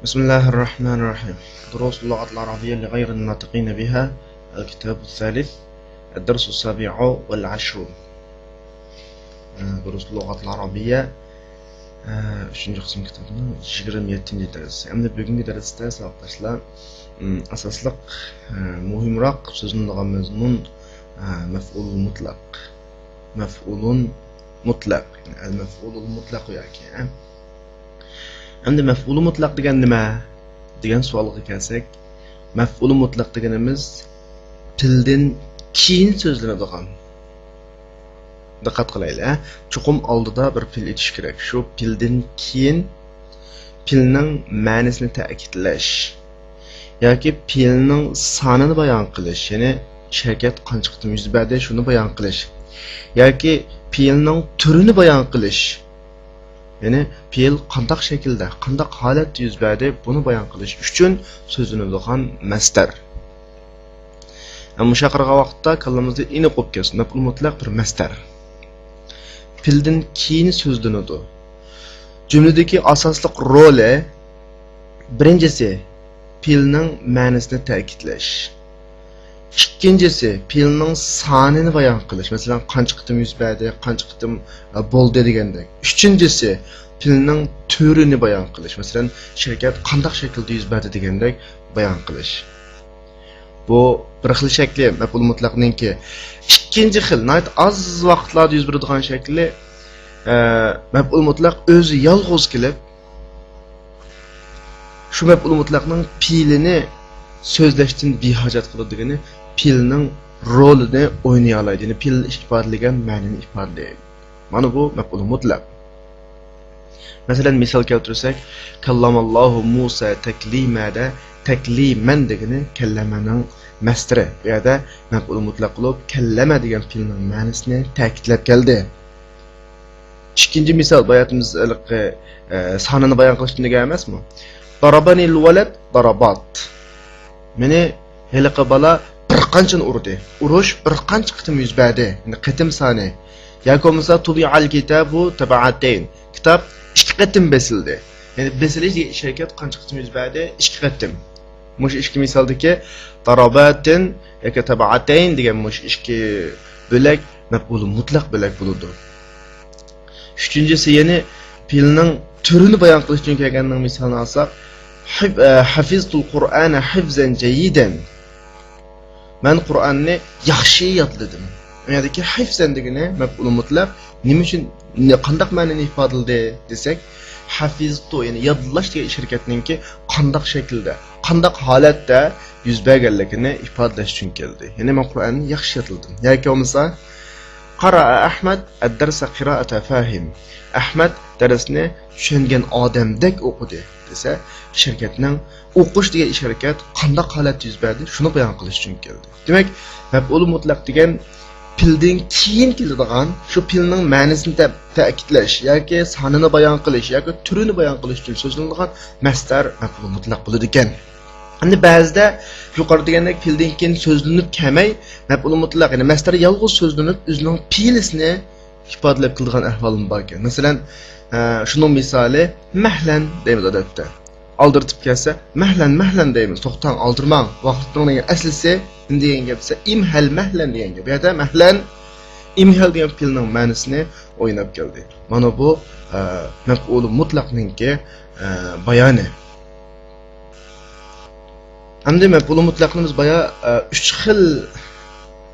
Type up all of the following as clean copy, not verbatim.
بسم الله الرحمن الرحيم. دروس اللغة العربية لغير الناطقين بها، الكتاب الثالث، الدرس السابع والعشرون. دروس اللغة العربية üçüncü kısım kitabının 27. dersi. Endi bugünkü dersde sabaqdaşlar asaslıq muhimroq so'zlanadigan mazmun maf'ulul mutlaq. Maf'ulun mutlaq, yani al-maf'ulul mutlaq yoki. Endi maf'ulul mutlaq degan nima degan savolga kelsak, maf'ulul mutlaq deganimiz tildan keyin so'zlanadigan. Diqqat qilaylik. Chuqum oldida bir fil etish kerak. Shu fildan keyin filning ma'nosini ta'kidlash yoki filning sonini bayon qilish, ya'ni shirkat qancha qitim yuz berdi shuni bayon qilish yoki filning turini bayon qilish, ya'ni fil qanday shaklda, qanday holatda yuz berdi buni bayon qilish uchun so'zlanadigan masdar. Ammo shaqirga vaqtda kallamizda iniq bo'lib kelsin. Maf'ul mutlaq bir masdar. Fildan keyin so'zlanadi. Cümledeki asaslık role birincisi filning ma'nosini ta'kidlash. İkincisi filning sonini bayon qilish. Masalan, qancha qitim yuz berdi, qancha qitim bo'ldi degandek. Üçüncüsü filning turini bayon qilish. Masalan, shirkat qanday shaklda yuz berdi degandek bayon qilish. Bu bir xil shakli maf'ul mutlaqninki. İkinci xil, nayt az vaqtlarda yuz beradigan shakli maf'ul mutlaq o'zi yolg'iz kelib, shu maf'ul mutlaqning fiilini so'zlashdan behojat qiladigan, fiilning rolini o'ynay oladi, ya'ni fiil ifodalagan ma'noni ifodalaydi. Mana bu maf'ul mutlaq. Masalan, misol keltirsak, kallamallohu Musa taklimada takliman degani kallamaning masdari ya da maf'ul mutlaq bo'lib kallama degan fiilning ma'nosini ta'kidlab keldi. İkinci misal bayatımız sanını bayan qilishni degan emasmi? Darabanil walad darabat. Meni heliqi bola bir qanchani urdi. Urush bir qancha qitim yuz berdi. Yani qitim soni. Yoki bo'lmasa tudi'al kitabu tab'atayn. Kitob 2 qitim besildi. Yani besilish shirkat qancha qitim yuz berdi? 2 qitim. Mush ikki misaldagi darabatin yoki tab'atayn degan mush ikki bo'lak maf'ul mutlaq bo'lak bo'ladi. Üçüncüsü yeni fiilning türünü bayon qilish uchun kelganning misolini olsak, hafiztul Qur'ana hifzan jayidan. Men Qur'onni yaxshi yodladim. Bunyodagi hifzan degani maf'ul mutlaq nima uchun qanday ma'noni ifodalaydi desak, hafiztu ya'ni yodlash degan shirkatninki qanday shaklda, qanday holatda yuz berganligini ifodalash uchun keldi. Ya'ni men Qur'onni yaxshi yodladim. Yoki bo'lmasa Qara'a Ahmad ad-darsa qira'ata fahim. Ahmad darsni tushungan odamdek o'qidi desa, shirkatning o'qish degan shirkat qanday holatda yuz berdi, shuni bayon qilish uchun keldi. Demak, maf'ul mutlaq degan fildan keyin keladigan, shu filning ma'nosini ta'kidlash yoki sonini bayon qilish yoki turini bayon qilish uchun so'zlanadigan masdar maf'ul mutlaq bo'ladi ekan. Endi ba'zida yuqorida degandek fildan keyin so'zlanib kelmay, maf'ul mutlaq ya'ni masdar yolg'iz so'zlanib o'zining fiilisini ifodalab qiladigan ahvolim bor ekan. Masalan, shuning misoli mahlan deymiz odatda. Aldirtib kelsa, mahlan deymiz. To'xtang, aldirmang. Vaqtning degan aslisi degan gap esa imhal mahlan degan gap. Ya da mahlan imhal degan filning ma'nosini o'ynab keldi. Mana bu maf'ul mutlaqninki bayoni. Endi maf'ul mutlaqimiz baya 3 xil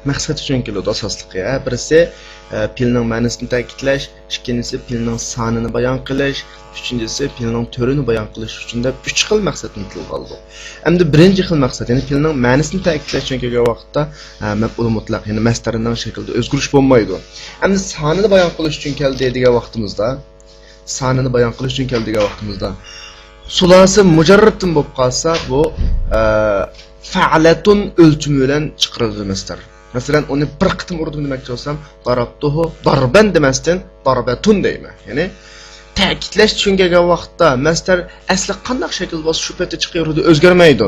maqsad uchun keladi asosliga. Birisi filning ma'nosini ta'kidlash, ikkinchisi filning sonini bayon qilish, uchinchisi filning turini bayon qilish uchun deb 3 xil maqsadni tilga oldi. Endi birinchi xil maqsad, ya'ni filning ma'nosini ta'kidlash uchun kelgan vaqtda maf'ul mutlaq, ya'ni masdarining shaklida o'zgarish bo'lmaydi. Endi sonini bayon qilish uchun keldi degan vaqtimizda, sonini bayon qilish uchun keldi degan vaqtimizda sulasi mujarratdan bo'lib qolsa, bu fa'latun o'lchimi bilan chiqariladi masdar. Masalan, uni bir qitim urdim demoqchi bo'lsam, darabtuhu darban demasdan darabatun deyman. Ya'ni ta'kidlash uchun kelgan vaqtda masdar asli qanday shakl bo'lsa shu paytda chiqaveradi, o'zgarmaydi.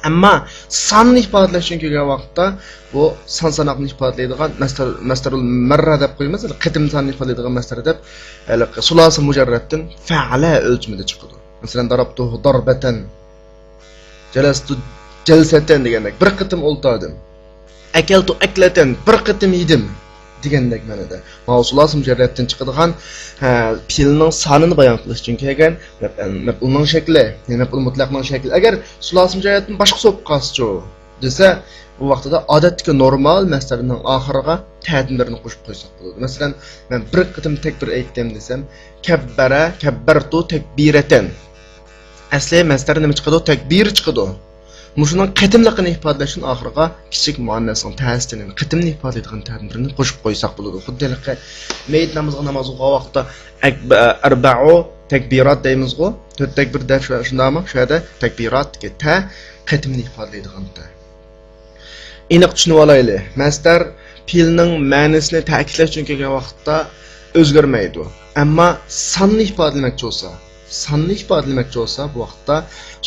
Ammo sonni ifodalash uchun kelgan vaqtda bu son sanoqni ifodalaydigan masdarul marra deb qo'yamiz, qitim sonni ifodalaydigan masdar deb sulasi mujarratdan fa'la o'lchimida chiqadi. Masalan, darabtuhu darbatan, jalastu jalsatan degandek bir qitim o'ltirdim. Akaltu aklatan, bir qitim yedim degandek ma'noda. Mavsulat mujarratdan chiqadigan fe'lning sonini bayon qilish uchun kelgan maf'ulning shakli, ya'ni maf'ul mutlaqning shakli. Agar sulas mujarratdan boshqa so'p qolsa desa, bu vaqtida odatdagi normal masdarning oxiriga ta'dinlarni qo'shib qo'ysak bo'ladi. Masalan, men bir qitim takbir aytdim desam, kabbara, kabbartu takbiratan. Asli masdar nima chiqadi? Takbir chiqadi. Mushuning qitimliqini ifodalash uchun oxiriga kichik muannasning ta'sini, qitimni ifodalaydigan ta'birni qo'shib qo'ysak bo'ladi. Xuddiki mayit namoz o'qigan vaqtda arba'u takbirat deymizku. 4 takbir deb shundami? Shu yerda takbirat ta qitimni ifodalaydigan ta. Aniq tushunib olaylik. Masdar fe'lning ma'nosini ta'kidlash uchun kelgan vaqtda o'zgarmaydi. Ammo sonni ifodalamoqchi bo'lsa, bu vaqtda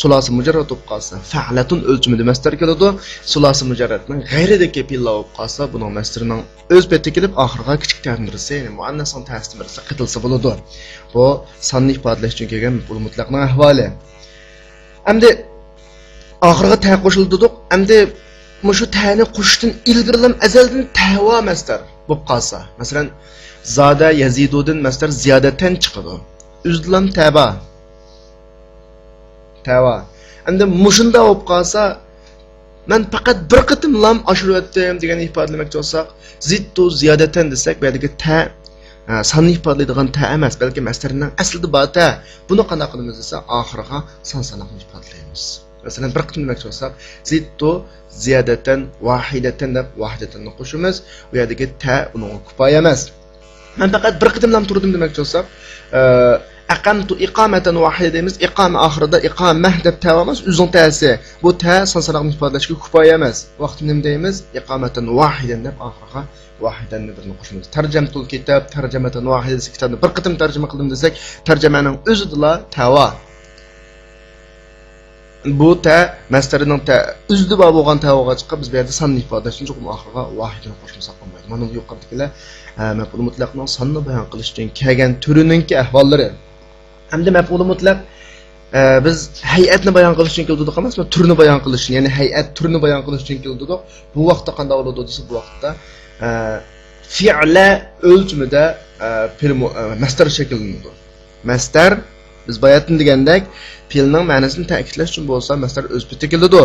sulasi mujarrad bo'lib qolsa, fa'latun o'lchimida masdar keladi. Sulasi mujarradning g'ayridagi fe'llar bo'lib qolsa, buning masdarining o'z betiga kelib oxiriga kichik ta'mirsa, ya'ni muannasning ta'sirisi qitilsa bo'ladi. Bu sonni ifodalash uchun kelgan maf'ul mutlaqning ahvoli. Endi oxiriga ta qo'shildik. Endi mushu ta'ni qo'shishdan ilgarilam azaldan ta'va masdar bo'lib qolsa, masalan, zada yazidudin masdar ziyodatan chiqadi. Üzlam taba. Endi mushunda bo'lib qolsa, men faqat bir qitim lam oshirib o'tdim degan ifodalamoqchi bo'lsak, zidtu ziyodatan desak, bu yerdagi ta sonni ifodalaydigan ta emas, balki masdarning aslida bor ta. Buni qanday qilamiz desa, oxiriga son sanoqni ifodalaymiz. Masalan, bir qitim demoqchi bo'lsak, zidtu ziyodatan wahidatan deb wahidatanni qo'shamiz. Bu yerdagi ta uning kifoya emas. Men faqat bir qitim lam turdim demoqchi bo'lsak, aqamtu iqamatan wahida deymiz. Iqama oxirida iqamah deb tavamiz uzun ta'si. Bu ta son sanoqni ifodalashga kifoya emas. Vaqtni nima deymiz? Iqamatan wahidan deb oxiriga wahidan birni qo'shamiz. Tarjamatul kitob, tarjamatan wahida desak, kitobni bir qitim tarjima qildim desak, tarjamaning o'zida tava. Bu ta masdarining ta uzdi bo'lgan tavaga chiqib, biz bu yerda sonni ifodalash uchun cho'qim oxiriga wahidani qo'shmasak bo'lmaydi. Mana bu yuqoridagilar maf'ul mutlaqning sonni bayon qilish uchun kelgan turininki ahvollari. Hamda maf'ul mutlaq biz hay'atni bayon qilish uchun keldik emasmi? Turni bayon qilish, ya'ni hay'at turini bayon qilish uchun keldik. Bu vaqtda qanday bo'ladi desa, bu vaqtda fi'la o'lchimida masdar shakllanadi. Masdar biz bayatın degandek fe'lning ma'nosini ta'kidlash uchun bo'lsa, masdar o'z betiga keladi.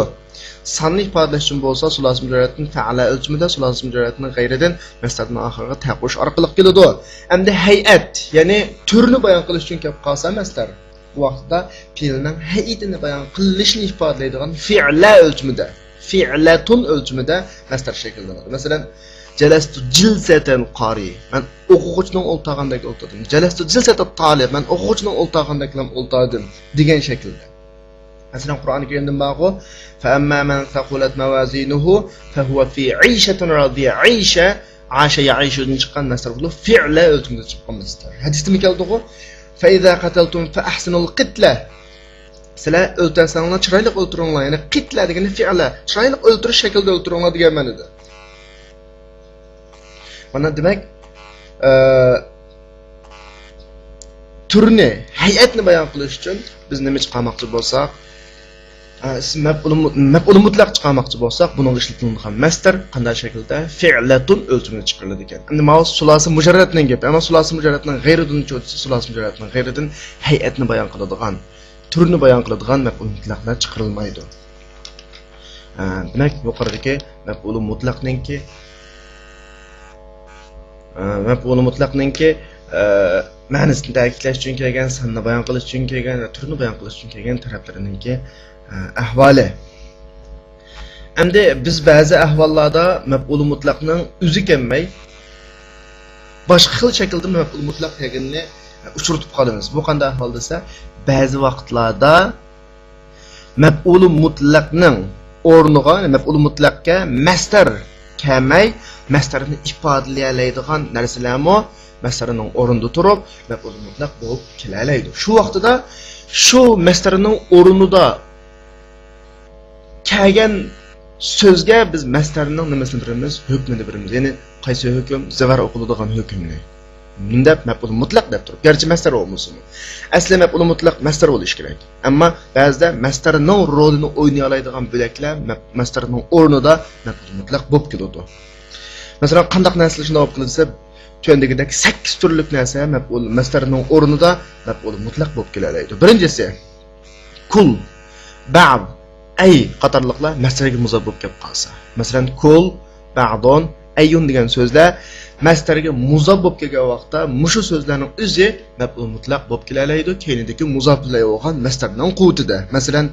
Sonni ifodalash uchun bo'lsa, sulas mujarratning fa'ala o'lchimida, sulas mujarratning g'ayridan masdarning oxiriga ta qo'sh orqali keladi. Endi hay'at, ya'ni turni bayon qilish uchun kelib qolsa masdar, bu vaqtda fe'lning hay'atini bayon qilishni ifodalaydigan fi'la o'lchimida, fi'latun o'lchimida masdar shakllanadi. Masalan, jalastu jilsatan qari. Men o'quvchining o'ltag'andek o'ltirdim. Jalastu jilsatan talib. Men o'quvchining o'ltag'andek o'ltirdim degan shaklda. Masalan, Qur'oni Karimda baqo fa amma man thaqulat mawazinuhu fa huwa fi 'ishatin radiya. 'Isha, 'asha ya'ishudan chiqqan masdar bu fi'la o'lchimida chiqqan masdar. Hadisda mi keldi-ku? Fa iza qataltum fa ahsinul qitla. Sizlar o'ltirsanglar chiroyli o'ltiringlar. Ya'ni qitla degani fi'la, chiroyli o'ltirish shaklida o'ltiringlar degan ma'noda. Mana demak, turni, hay'atni bayon qilish uchun biz nima chiqarmoqchi bo'lsak, maf'ul mutlaq chiqarmoqchi bo'lsak, buning ishlatiladigan masdar qanday shaklda fi'latun o'lchimida chiqariladi ekan. Endi mavzu sulasi mujarratning gapi, ammo sulasi mujarratning g'ayridan cho'tsa, sulasi mujarratning g'ayridan hay'atni bayon qiladigan, turni bayon qiladigan maf'ul mutlaqlar chiqarilmaydi. Demak, yuqoridagi maf'ul mutlaqningki maf'ul mutlaqningki ma'nosini ta'kidlash uchun kelgan, sanni bayon qilish uchun kelgan va turni bayon qilish uchun kelgan taraflariningki ahvoli. Endi biz ba'zi ahvollarda maf'ul mutlaqning o'zi kelmay boshqa xil shaklda maf'ul mutlaq kelganini uchratib qolamiz. Bu qanday ahvol desa, ba'zi vaqtlarda maf'ul mutlaqning o'rniga, maf'ul mutlaqqa masdar kelmay, masdarni ifodalaydigan narsalarmi masdarining o'rnida turib, maf'ul mutlaq bo'lib kelalaydi. Shu vaqtida shu masdarining o'rnida kelgan so'zga biz masdarining nimasini bilamiz, hukmini bilamiz. Ya'ni qaysi hukm zavar o'qiladigan hukmni. Nundab maf'ul mutlaq deb turib. Gerçi mastar olmasın. Asli maf'ul mutlaq mastar bo'lishi kerak. Ammo ba'zida mastarning rolini o'ynay oladigan bo'laklar mastarning o'rnida maf'ul mutlaq bo'lib keladi. Masalan, qandaq narsa shunday bo'lib qilsa, töndagidek 8 turlik narsa maf'ul mastarning o'rnida maf'ul mutlaq bo'lib kelalaydi. Birinchisi kul, ba'd, ay qatorliqlar mastarga muzof bo'lib kelib qolsa. Masalan, kul, ba'don, ayyun degan so'zlar mastarga muzof bo'lib kelgan vaqtda mushu so'zlarning o'zi maf'ul mutlaq bo'lib kelalaydi. Keyinidagi muzof bilan bo'lgan mastarning quvvatida. Masalan,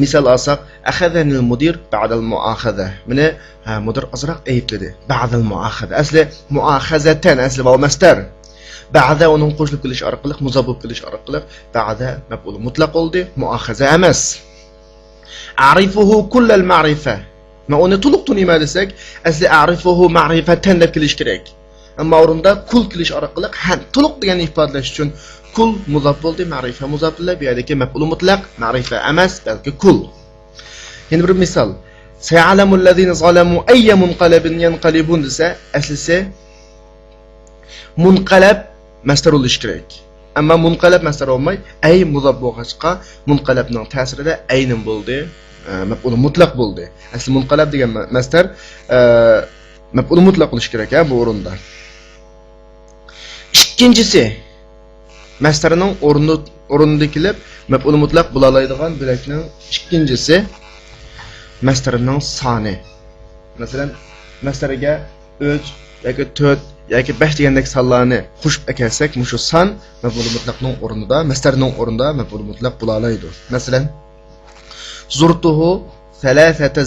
misal alsak, akhadhanil mudir ba'dal muakhadha. Mana mudir azroq aybladi. Ba'dal muakhadha. Asli muakhazatan asli bu mastar. Ba'da onun qo'shilib kelish orqali muzof bo'lib kelish orqali ba'da maf'ul mutlaq bo'ldi, muakhaza emas. A'rifuhu kullal ma'rifa. Ma uni to'liq tunima desak, asli a'rifuhu ma'rifatan deb kelish kerak. Ammo o'rinda kul kelish orqali ham to'liq degan ifodalash uchun kul muzof bo'ldi, ma'rifa muzof bilan bu yerdagi maf'ul mutlaq ma'rifa emas, balki kul. Yana bir misol. Sa'alamu allazina zalamu ayya munqalabin yanqalibun desa, aslisi munqalab mastar bo'lishi kerak. Ammo munqalab mastar olmay, ay muzof bo'lg'achqa munqalabning ta'sirida aynin bo'ldi, maf'ul mutlaq bo'ldi. Asli munqalab degan mastar maf'ul mutlaq bo'lishi kerak bu o'rinda. Ikkinchisi mastarning o'rnida kelib maf'ul mutlaq bo'la oladigan bo'lakning ikkinchisi mastarning soni. Masalan, mastariga 3 yoki 4 yoki 5 degandek sonlarni qo'shib ekelsak, mushu son maf'ul mutlaqning o'rnida, mastarning o'rnida maf'ul mutlaq bo'la oladi. Masalan, zurtuhu thalathata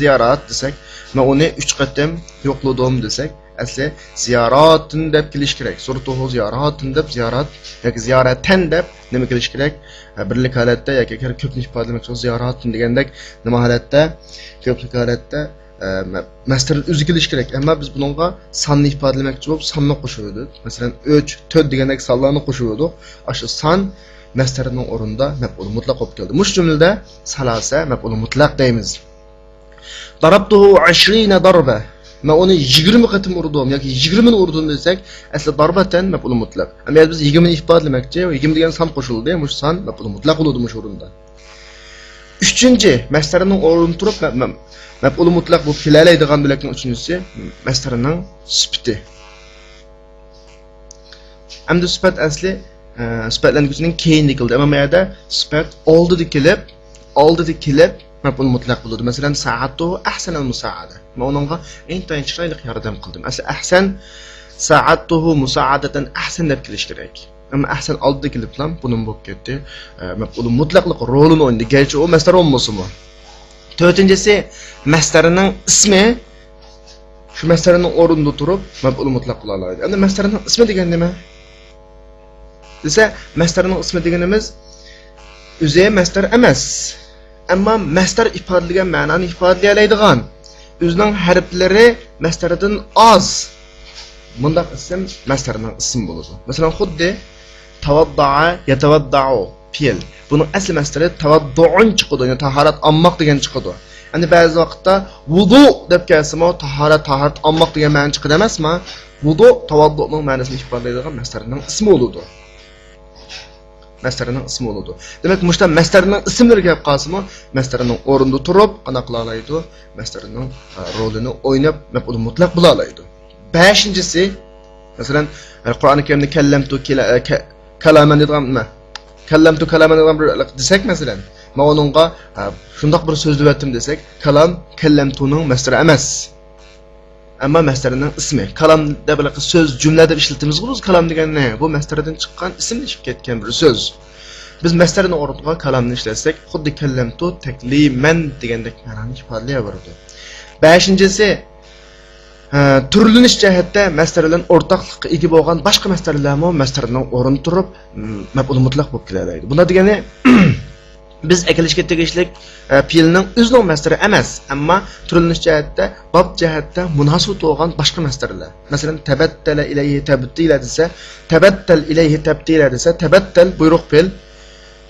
ziyarat desak, men uni 3 qatim yo'qladim desak, asli ziyaratun deb kelish kerak. Zurtuhu ziyaratun deb ziyorat yoki ziyaratan deb nima kelish kerak? Birlik holatda yoki ko'pni ifodalamoqchi bo'lsa ziyaratun degandek nima holatda? Ko'plik holatda mastar o'zi kelish kerak. Ammo biz bunga sonni ifodalamoqchi bo'lib, sonni qo'shib, masalan 3, 4 degandek sonlarni qo'shib o'tdik. O'sha son mastarning o'rnida maf'ul mutlaq bo'lib keldi. Mush jumlada salasa maf'ul mutlaq deymiz. Darabtuhu 20 darba. Men uni 20 qatim urdim yoki 20 ni urdim desak, asli darbatan maf'ul mutlaq. Ammo biz 20 ni ifodalamoqchi, 20 degan son qo'shildi, mush son maf'ul mutlaq bo'ladi mush o'rinda. Uchinchi, mastarning o'rnida turib maf'ul mutlaq bo'lib kelalaydigan bo'lakning uchinchisi mastarning sifati. Hamda sifat asli sifatlanguvchining keyinda keldi. Ammo bu yerda sifat oldida kelib maf'ul mutlaq bo'ladi. Masalan, sa'atu ahsanal musa'ada. Men uningga eng tayin chiroyli yordam qildim. Asli ahsan sa'atuhu musa'adatan ahsan deb kelish kerak. Ammo ahsan oldida kelib ham buning bo'lib ketdi. Maf'ul mutlaqlik rolini o'ynadi. Garchi u mastar olmasin-mi? To'rtinchisi mastarining ismi shu mastarning o'rnida turib maf'ul mutlaq bo'la oladi. Endi mastarning ismi degan nima? Desa, mastarning ismi deganimiz o'zi mastar emas. Ammo mastar ifodalagan ma'noni ifodalay oladigan o'zining harflari mastardan oz. Bundaq ism mastarning ismi bo'ladi. Masalan, xuddi tawaddaa yatawaddau fe'l. Buning asli mastari tawadduun chiqadi, ya'ni tahorat olmoq degan chiqadi. Endi ba'zi vaqtda vudu deb kelsa-mo tahorat olmoq degan ma'no chiqadi emasmi? Vudu tawadduning ma'nosini ifodalaydigan mastarning ismi bo'ladi. Mastarning ismi bo'ladi. Demak, mushta mastarning ismlari kelib qolsa-mo, mastarning o'rnida turib, qana qila oladi, mastarning rolini o'ynab maf'ul mutlaq bo'la oladi. Beshinchisi, masalan, Qur'oni Karimda kallamtu kalaman degan nima? Kallamtu kalaman desak, masalan, men uningga shundoq bir so'z deb desak, kalam kallamtuning mastari emas. Ammo mastarining ismi. Kalam deb so'z jumla deb ishlatamiz. Biz kalam degan ne? Bu mastardan chiqqan ism ishib ketgan bir so'z. Biz mastarni o'rniga kalamni ishlatsak, xuddi kallamtu takliman degandek ma'noni ifodalayaveradi. Beshinchisi, turlanish jihatda mastar bilan o'rtoqlikqa ega bo'lgan boshqa mastarlarmi mastarning o'rnida turib maf'ul mutlaq bo'lib keladi. Bunda degani biz akilishga tegishlik fe'lning o'zining mastari emas, ammo turlanish jihatda, bob jihatda munosib bo'lgan boshqa mastarlar. Masalan, tabattala ilayhi tabtila desa, tabattal ilayhi tabtila desa, tabattal buyruq fe'l.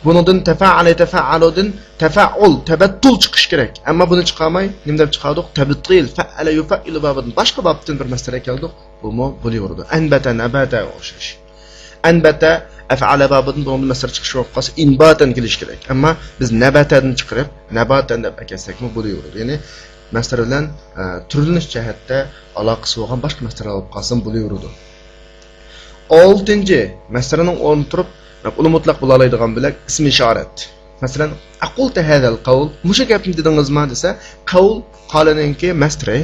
Bundan tafa'aludin tafa'ul tabattul chiqish kerak. Ammo buni chiqarmay, nima deb chiqardik? Tabtil fa'ala yufa'ilu babidan boshqa babdan bir mastar keldik. Bu mu buluyordu. Enbete nebete o'xshash. Enbete af'ala babından doğumlu mesele çıkışı olqası inbaten kelish kerak. Ama biz nabatadan chiqarib, nabatan deb akasak mı buluyordu. Yani mesele bilan turlanish jihatda aloqasi bo'lgan boshqa mesele olib qolsam buluyordu. 6-cı meselenin o'rni turib, maf'ul mutlaq bo'la oladigan bilak ism ishorat. Masalan, aqulta hadal qawl, musha gapni dedingizmi desa, qawl qalaninki masdari.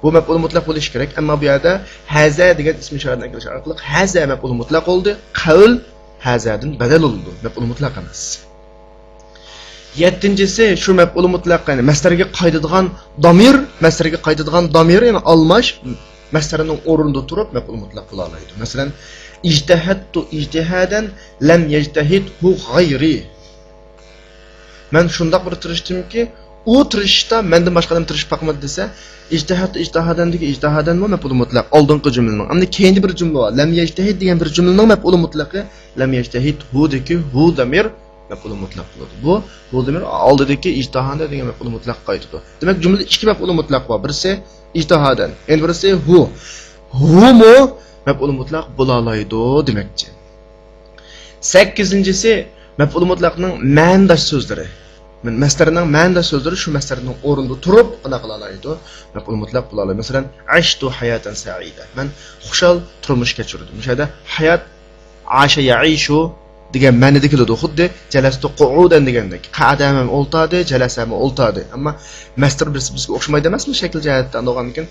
Bu maf'ul mutlaq bo'lishi kerak, ammo bu yerda haza degan ism ishoratni kelish orqali haza maf'ul mutlaq oldu, qawl hazadan badal oldu, maf'ul mutlaq emas. 7-cisi shu maf'ul mutlaq, yani masdarga qaytadigan damir, masdarga qaytadigan damir, yani almash masdarining o'rnida turib maf'ul mutlaq bo'la oladi. Masalan, ijtahadtu ijtihadan lam yajtahidhu ghayri. Men shundoq bir tirishdimki, u tirishda mendan boshqa odam tirishib boqmadi desa, ijtihadan ijtihadanmi maf'ul mutlaq oldingi jumlaning. Endi keyingi bir jumla bor. Lam yajtahid degan bir jumlaning maf'ul mutlaqi lam yajtahidhu deki hu damir maf'ul mutlaq bo'ladi. Bu damir oldidagi ijtihada degan maf'ul mutlaq qaytadi. Demak, jumlada ikki maf'ul mutlaq bor. Birisi ijtihadan, endi birisi hu. Hu mu maf'ul mutlaq bo'la oladi demakchi. 8-incisi maf'ul mutlaqning ma'nodash so'zlari. Masdarining ma'nodash so'zlari shu masdarining o'rnida turib qana qila oladi. Maf'ul mutlaq bo'la oladi. Masalan, ashtu hayatan sa'ida. Men xushal turmush kechirdim. O'shada hayot asha ya'ishu degan ma'noda keladi. Xuddi jalastu qu'udan degandek. Qa'damam o'ltadi, jalasam o'ltadi. Ammo masdar bizga o'xshamaydi emasmi shakl jihatdan olgandan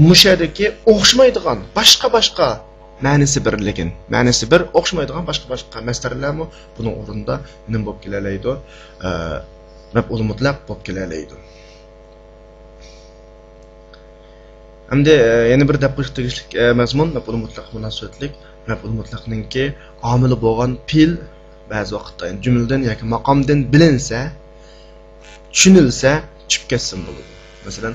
mushadagi o'xshamaydigan boshqa ma'nosi bir, lekin ma'nosi bir o'xshamaydigan boshqa masdarlarmi buning o'rnida nima bo'lib kelalaydi? Maf'ul mutlaq bo'lib kelalaydi. Endi yana bir daqiq tegishlik mazmun maf'ul mutlaq munosabatlik. Maf'ul mutlaqningki omili bo'lgan fil ba'zi vaqtda jumladan yoki maqomdan bilinsa, tushunilsa, chiqib ketsin bo'ladi. Masalan,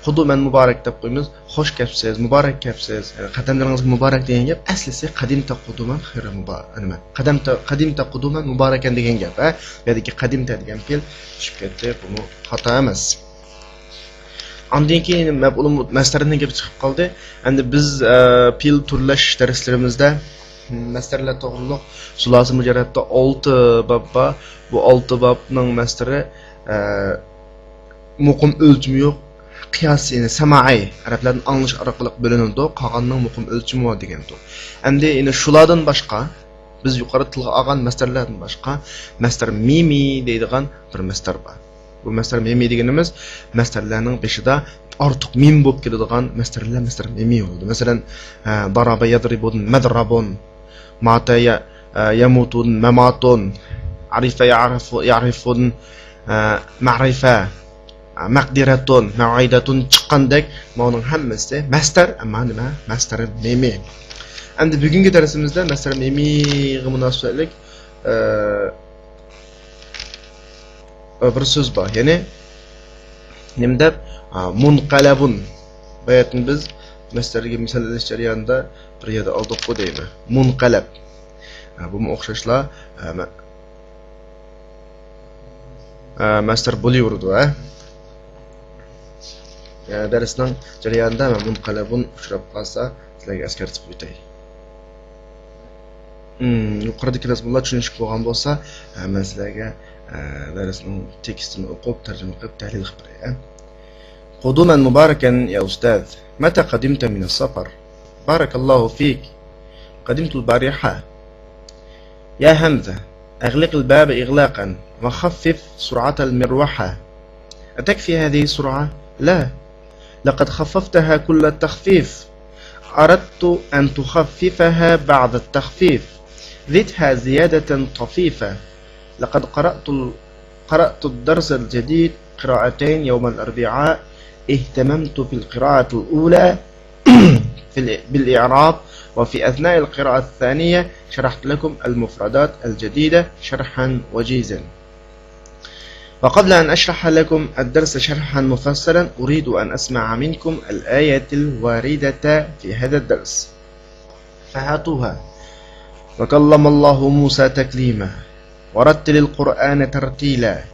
quduman muborak deb qo'yamiz, xush kelibsiz, muborak kelibsiz. Qadamlaringizga muborak degan gap aslisi qadimta quduman xayra muborak. Nima? Qadimta quduman mubarakan degan gap, ha? Bu yerdagi qadimta degan fe'l tushib ketdi, bu xato emas. Ondan keyin maf'ul masdarining gapi chiqib qoldi. Endi biz fe'l turlash darslarimizda masdarlar to'g'riliq sulasi mujarradda 6 bob bor. Bu 6 bobning masdari muqim o'lchimi yo'q. Qiyas, yani samai arablarning anglish orqali bo'linadi. Qolganning muqim o'lchimi bor degandir. Endi yana shulardan boshqa biz yuqori tilga olgan masdarlardan boshqa masdar mimi deydigan bir masdar bor. Bu masdar mimi deganimiz masdarlarning beshida ortiq mim bo'lib keladigan masdarlar masdar mimi bo'ladi. Masalan, daraba yadribun madrabun, mata yamutun mamatun, arifa ya'rifun ma'rifa, maqdiratun ma'aidatun chiqqandek buning hammasi masdar, ammo nima? Masdar mimi. Endi bugungi darsimizda masdar mimiga munosabatlik bir so'z bor. Ya'ni nima deb munqalabun. Bayatni biz masdarga misollanish jarayonida bir yerda oldiq qo'yaymi? Munqalab. Bu o'xshashlar masdar bo'laverdi, ha? Darsning jarayonida munqalabun uchrab qolsa, sizlarga eskartib o'tay. Yuqoridagi mazmunlar tushunishib bo'lgan bo'lsa, men sizlarga darsning tekstini o'qib, tarjima qilib, tahlil qilib beray. Quduman mubarakan ya ustaz. Mata qadimta min as-safar? Barakallahu fik. Qadimtu al-bariha. Ya Hamza, أغلق الباب إغلاقا وخفف سرعة المروحة. أتكفي هذه السرعة؟ لا، لقد خففتها كل التخفيف. أردت أن تخففها بعد التخفيف. زدها زيادة طفيفة. لقد قرأت الدرس الجديد قراءتين يوم الأربعاء. اهتممت في القراءة الأولى بالإعراب، وفي أثناء القراءة الثانية شرحت لكم المفردات الجديدة شرحا وجيزا. وقبل أن أشرح لكم الدرس شرحا مفصلا أريد أن أسمع منكم الآية الواردة في هذا الدرس، فهاتوها. وكلم الله موسى تكليما، ورتل القرآن ترتيلا،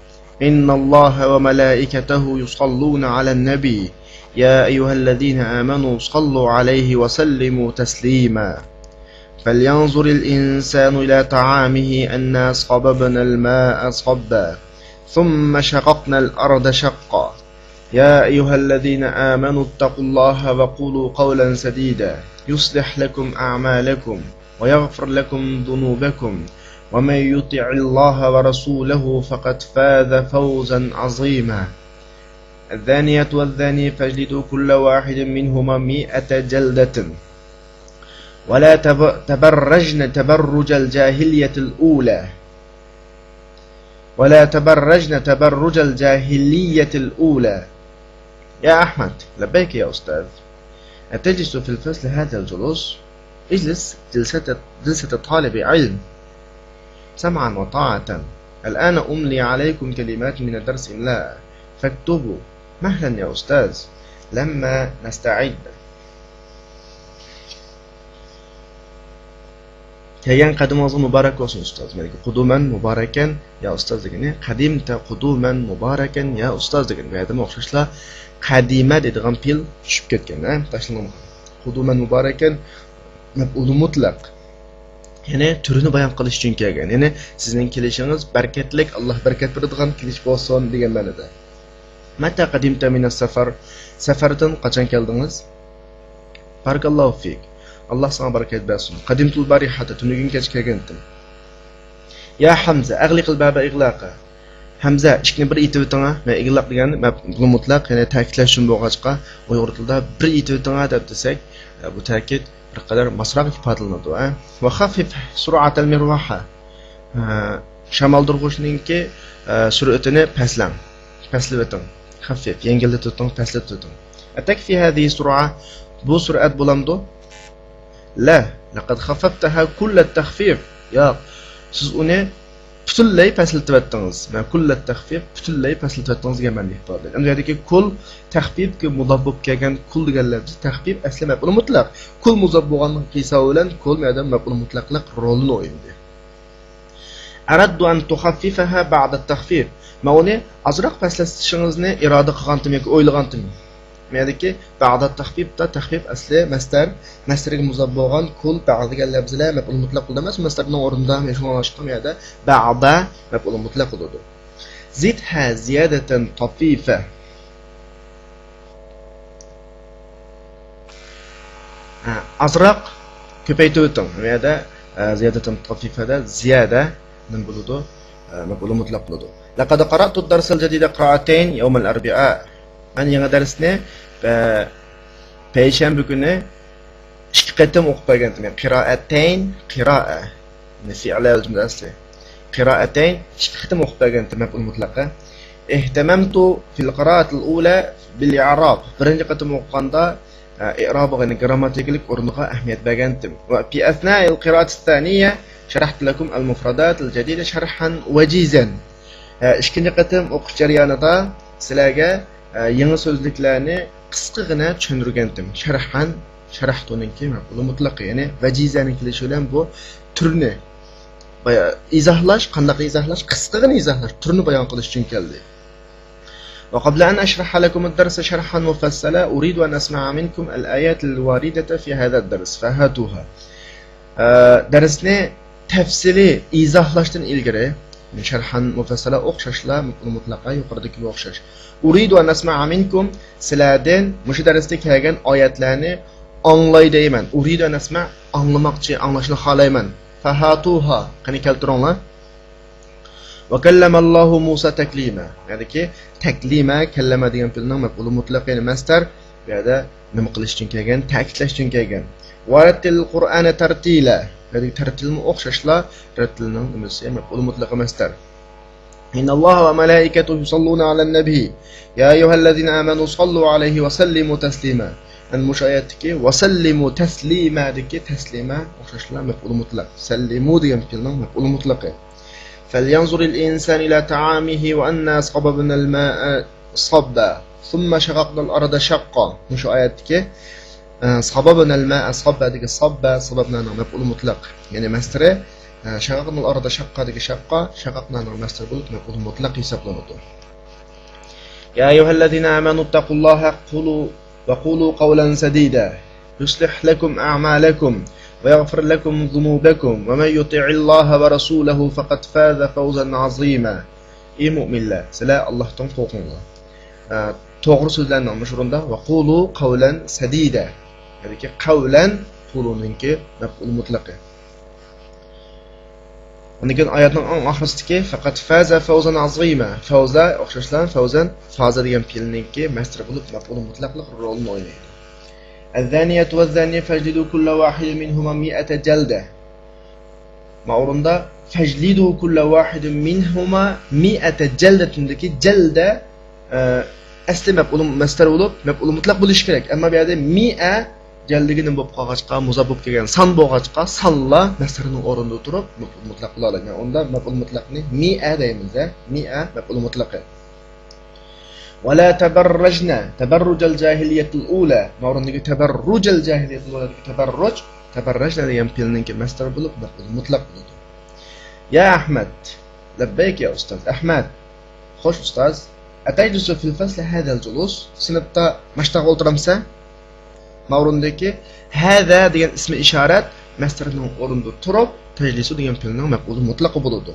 إن الله وملائكته يصلون على النبي يا أيها الذين آمنوا صلوا عليه وسلموا تسليما فلينظر الإنسان إلى طعامه أنا صببنا الماء صبا ثم شققنا الأرض شقا يا أيها الذين آمنوا اتقوا الله وقولوا قولا سديدا يصلح لكم أعمالكم ويغفر لكم ذنوبكم ومن يطع الله ورسوله فقد فاز فوزا عظيما الزانية والزاني فاجلدوا كل واحد منهما 100 جلدة ولا تبرجن تبرج الجاهلية الأولى يا أحمد لبيك يا أستاذ أتجلس في الفصل هذا الجلوس؟ اجلس جلسة طالب علم سمعا وطاعة. الآن أملي عليكم كلمات من الدرس إملاء فاكتبوا. مهلا يا أستاذ لما نستعد. kelgan qadimingizga muborak bo'lsin ustoz. Menga quduman mubarakan ya ustoz degani qadimta quduman mubarakan ya ustoz degan. Bu yerda o'xshashlar qadima deydigan pil tushib ketgan, tashlangan. Quduman mubarakan maf'ul mutlaq. Ya'ni turini bayon qilish uchun kelgan. Ya'ni sizning kelishingiz barakatlik, Alloh barakat beradigan kelish bo'lsin degan ma'noda. Mata qadimta minas safar. Safardan qachon keldingiz? Barakallohu fik. Allah sana barakat bersin. Qadimtul barihata tunugin kech kelgandim. Ya Hamza, aghliqil baba ighlaqa. Hamza, ishni bir itib o'tinga. Men ighlaq degani bu mutlaq, ya'ni ta'kidlash uchun bo'lg'achqa, uyg'ur tilida bir itib o'tinga deb desak, bu ta'kid bir qadar masroq ifodalanadi, Va khaffif sur'atal mirwaha. Shamoldirg'uchninki sur'atini paslang. Pasli o'ting. Khaffif, yengillatib o'ting, paslatib o'ting. Atakfi hadhihi sur'a. Bu sur'at bo'lamdi? La, laqad khaffaftaha kull at-takhfif. Ya, siz uni butunlay paslatib o'tdingiz. Men kull at-takhfif butunlay paslatib o'tdingiz degan ma'noda ifodalaydi. Endi yerdagi kul takhfifga mudaf bo'lib kelgan kul degan lafz takhfif asli maf'ul mutlaq. Kul mudaf bo'lganning qisovi bilan kul ma'noda maf'ul mutlaqlik rolini o'ynaydi. Araddu an tukhaffifaha ba'da at-takhfif. Men uni azroq paslatishingizni iroda qilgandim yoki o'ylagandim. Ma'nodaki ba'da at-takhfifda takhfif asli mastarga muzab bo'lgan kul ba'diga lafzlar maf'ul mutlaq emas, mastarning o'rnida mashg'ullanishgan ma'noda ba'da maf'ul mutlaq bo'ladi. Zidha ziyadatan tafifa. Azroq ko'paytirib o'ting. Ma'noda ziyadatan tafifada ziyada nim bo'ladi, maf'ul mutlaq bo'ladi. Laqad qara'tu ad-dars al-jadid qira'atayn yawm al-arbi'a. Men yangi darsni payshanba kuni 2 qatim o'qib qo'ygandim. Qira'atayn, qira'a. Fi'llar jumlasi. Qira'atayn 2 qatim o'qib qo'ygandim maf'ul mutlaqa. Ihtamamtu fil qira'ati al-ula bil i'rab. Birinchi qatim o'qiganda i'robga, ya'ni grammatikalik o'rniga ahamiyat bergandim. Va fi asna'i al-qira'ati ath-thaniya sharahtu lakum al-mufradat al-jadida sharhan wajizan. Ikkinchi qatim o'qish jarayonida sizlarga yangi so'zliklarni qisqagina tushuntirgandim. Sharahtuninki maf'ul mutlaq, ya'ni vajizaning kelishi bilan bu turni izohlash, qanday izohlash, qisqagina izohlash, turni bayon qilish uchun keldi. Va qabla an ashraha lakum ad-darsa sharhan mufassala uridu an asma'a minkum al-ayat al-waridata fi hadha ad-dars fahatuha. Darsni tafsili izohlashdan ilgari sharhan mufassala o'xshashlar mutlaqa yuqoridagiga o'xshash. Uridu an asma'a minkum sizlardan mushu darsda kelgan oyatlarni anglay deyman. Uridu an asma' anglamoqchi, anglashni xohlayman. Fahatuha qani keltiringlar. Va kallama Allohu Musa taklima. Ya'ni taklima kallama degan filning maf'ul mutlaq, ya'ni masdar, bu yerda nima qilish uchun kelgan, ta'kidlash uchun kelgan. Warattil Qur'ana tartila. Ya'ni tartilni o'xshashlar, tartilning nimasi maf'ul mutlaq masdar. إن الله وملائكته يصلون على النبي يا أيها الذين آمنوا صلوا عليه وسلموا تسليما. المشاياتك وسلموا تسليما دك تسليما وخشلا مفعول مطلق. سلموا دي يمكننا مفعول مطلق. فلينظر الإنسان إلى طعامه وأنا صببنا الماء صبا ثم شققنا الأرض شقا. مشاياتك صببنا الماء صبا دك صببنا مفعول مطلق، يعني مستر شققنا الأرض شقا ديك شقا شققنا المستر بولك مفعول مطلق يسبلنه. يا أيها الذين آمنوا اتقوا الله وقولوا قولا سديدا يصلح لكم أعمالكم ويغفر لكم ذنوبكم ومن يطع الله ورسوله فقد فاز فوزا عظيما. Ey müminler, sizler Allah'tan korkunlar. Doğru sözlerini almış orunda. وقولوا قولا سديدا. Yani ki kavlen kulununki mef'ul mutlaqı. Ondan ayetning oxirisidagi faqat faza fawzan azima. Fawza o'xshashlan fawzan faza degan fe'lninki masdar bo'lib maf'ul mutlaqlik rolini o'ynaydi. Az-zaniyatu vaz-zani fajlidu kulla wahidin minhuma 100 jalda. Ma'runda fajlidu kulla wahidin minhuma 100 jaldatindagi jalda asli maf'ul masdar bo'lib maf'ul mutlaq bo'lishi kerak. Ammo bu yerda 100 jaldigini bo'lib qolg'achqa muzab bo'lib kelgan son bo'lg'achqa sonla masdarining o'rnida turib maf'ul mutlaq bo'la oladi. Unda maf'ul mutlaqni 100 deymiz, 100 maf'ul mutlaqi. Wala tabarrajna tabarrujal jahiliyatul ula. Ma'rundagi tabarrujal jahiliyatul ula tabarruj tabarrajna degan fe'lninki masdar bo'lib maf'ul mutlaq bo'ladi. Ya Ahmad, labbayk ya ustoz. Ahmad, xo'sh ustoz, ataydusu fil fasl hadal julus. Sinfda mashtaqa o'tiramsa? Ma'rundaki hada degan ismi ishorat masdarining o'rnida turib tajlisu degan fe'lning maf'ul mutlaqi bo'ladi.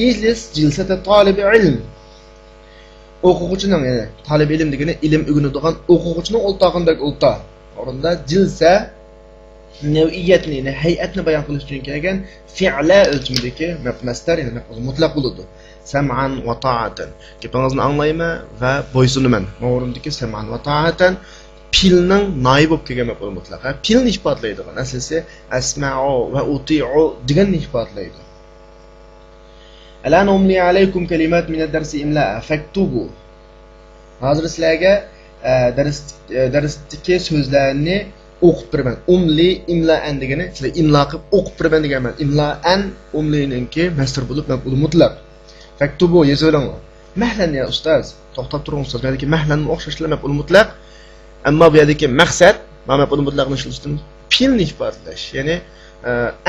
Ijlis jilsata talib ilm. O'quvchining, ya'ni talib ilm degani ilm o'rganadigan o'quvchining o'ltog'indagi o'lta. O'rinda jilsa nav'iyatni, ya'ni hay'atni bayon qilish uchun kelgan fi'la o'lchimidagi masdar, ya'ni maf'ul mutlaq bo'ladi. Sam'an va ta'atan. Gapingizni anglayman va bo'ysunaman. Ma'rundagi sam'an va ta'atan pilning noib bo'lib kelgan maf'ul mutlaq. Pilni ifodalaydi. Aslisi asma'u va uti'u deganni ifodalaydi. Alan umli alaykum kalimat min ad-darsi imla'a faktubu. Hozir sizlarga darsdagi so'zlarni o'qib beraman. Umli imla'an degani sizlar imlo qilib o'qib beraman deganman. Imla'an umlininki masdar bo'lib maf'ul mutlaq. Faktubu yozing. Mahlan ya ustoz. To'xtab turing ustoz. Balki mahlan o'xshashlar maf'ul mutlaq. Ammo bu yerdagi maqsad maf'ul mutlaqni ishlatishdan pilni ifodalash. Ya'ni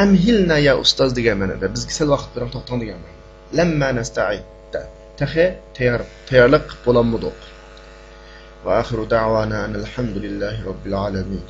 amhilna ya ustoz degan ma'noda. Bizga sal vaqt berib to'xtang degan ma'noda. Lamma nasta'id. Taxe tayyorlik bo'lanmidik. Va axiru da'wana alhamdulillahi robbil alamin.